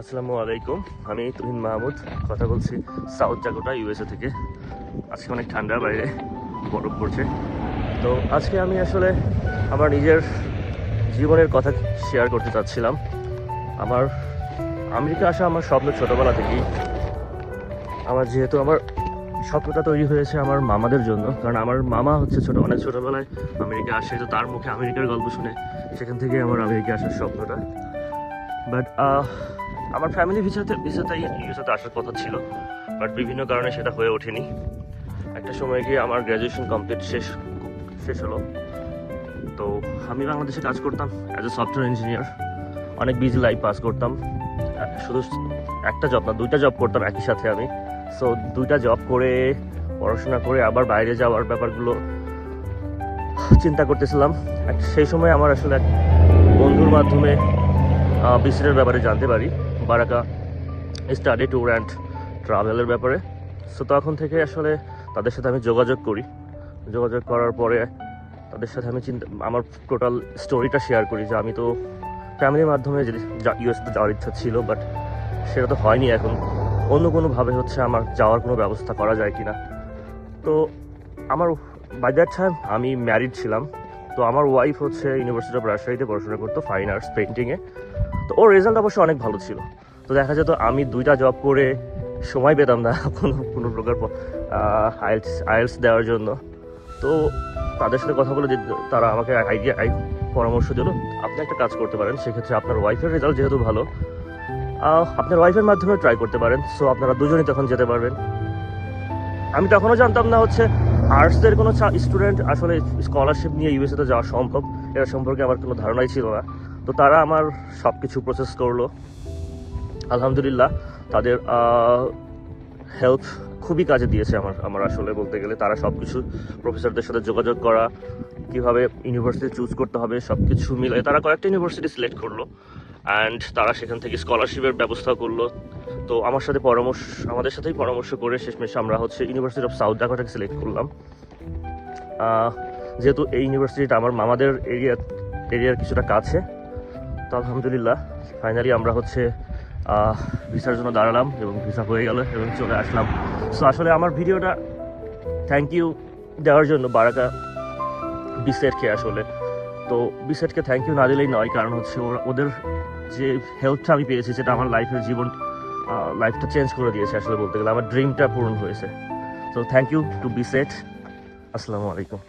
আসসালামু আলাইকুম। আমি তুহিন মাহমুদ কথা বলছি সাউথ জাকোটা ইউএসএ থেকে। আজকে অনেক ঠান্ডা, বাইরে বরফ পড়ছে। তো আজকে আমি আসলে আমার নিজের জীবনের কথা শেয়ার করতে চাচ্ছিলাম। আমার আমেরিকা আসা আমার স্বপ্ন ছোটোবেলা থেকেই। যেহেতু আমার স্বপ্নটা তৈরি হয়েছে আমার মামাদের জন্য, কারণ আমার মামা হচ্ছে অনেক ছোটোবেলায় আমেরিকা আসে। তো তার মুখে আমেরিকার গল্প শুনে সেখান থেকে আমার আমেরিকা আসার স্বপ্নটা। বাট আমার ফ্যামিলি ভিসাতেই ইউএসএতে আসার কথা ছিল, বাট বিভিন্ন কারণে সেটা হয়ে ওঠেনি। একটা সময় গিয়ে আমার গ্র্যাজুয়েশন কমপ্লিট শেষ হলো। তো আমি বাংলাদেশে কাজ করতাম অ্যাজ এ সফটওয়্যার ইঞ্জিনিয়ার। অনেক বিজি লাইফ পাস করতাম। শুধু একটা জব না, 2টা জব করতাম একই সাথে আমি। সো 2টা জব করে পড়াশোনা করে আবার বাইরে যাওয়ার ব্যাপারগুলো চিন্তা করতেছিলাম। সেই সময় আমার আসলে এক বন্ধুর মাধ্যমে ভিজিটের ব্যাপারে জানতে পারি, বারাকা স্টাডি ট্যুর অ্যান্ড ট্রাভেলের ব্যাপারে। সো তখন থেকে আসলে তাদের সাথে আমি যোগাযোগ করার পরে তাদের সাথে আমি আমার টোটাল স্টোরিটা শেয়ার করি যে আমি তো ফ্যামিলির মাধ্যমে ইউএসতে যাওয়ার ইচ্ছা ছিল, বাট সেটা তো হয়নি। এখন অন্য কোনোভাবে হচ্ছে আমার যাওয়ার কোনো ব্যবস্থা করা যায় কিনা। তো আমার বাই দ্যাট টাইম আমি ম্যারিড ছিলাম। তো আমার ওয়াইফ হচ্ছে ইউনিভার্সিটি অফ রাজশাহীতে পড়াশোনা করতো ফাইন আর্টস পেন্টিংয়ে। তো ওর রেজাল্ট অবশ্যই অনেক ভালো ছিল। তো দেখা যেত আমি 2টা জব করে সময় পেতাম না কোনো প্রকার আইএলটিএস দেওয়ার জন্য। তো তাদের সাথে কথা বলে তারা আমাকে পরামর্শ দিল, আপনি একটা কাজ করতে পারেন, সেক্ষেত্রে আপনার ওয়াইফের রেজাল্ট যেহেতু ভালো, আপনার ওয়াইফের মাধ্যমে ট্রাই করতে পারেন। সো আপনারা দুজনেই তখন যেতে পারবেন। আমি তখনও জানতাম না হচ্ছে আর্টসদের কোনো স্টুডেন্ট আসলে স্কলারশিপ নিয়ে ইউএসএতে যাওয়া সম্ভব, এটা সম্পর্কে আমার কোনো ধারণাই ছিল না। তো তারা আমার সব কিছু প্রসেস করলো। আলহামদুলিল্লাহ তাদের হেল্প খুবই কাজে দিয়েছে আমার আসলে বলতে গেলে। তারা সব কিছু প্রফেসরদের সাথে যোগাযোগ করা, কীভাবে ইউনিভার্সিটি চুজ করতে হবে, সব কিছু মিলে তারা কয়েকটা ইউনিভার্সিটি সিলেক্ট করলো অ্যান্ড তারা সেখান থেকে স্কলারশিপের ব্যবস্থা করলো। তো আমাদের সাথেই পরামর্শ করে শেষমেশ আমরা হচ্ছে ইউনিভার্সিটি অফ সাউথ জাকোটাকে সিলেক্ট করলাম। যেহেতু এই ইউনিভার্সিটিটা আমার মামাদের এরিয়ার কিছুটা কাছে। তো আলহামদুলিল্লাহ ফাইনালি আমরা হচ্ছে ভিসার জন্য দাঁড়ালাম এবং ভিসা হয়ে গেল এবং চলে আসলাম। সো আসলে আমার ভিডিওটা থ্যাংক ইউ দেওয়ার জন্য বারাকা বিসেটকে আসলে। তো বিসেটকে থ্যাংক ইউ না দিলেই নয়, কারণ হচ্ছে ওদের যে হেল্পটা আমি পেয়েছি সেটা আমার লাইফটা চেঞ্জ করে দিয়েছে আসলে বলতে গেলে। আমার ড্রিমটা পূরণ হয়েছে। সো থ্যাংক ইউ টু বিসেট। আসসালামু আলাইকুম।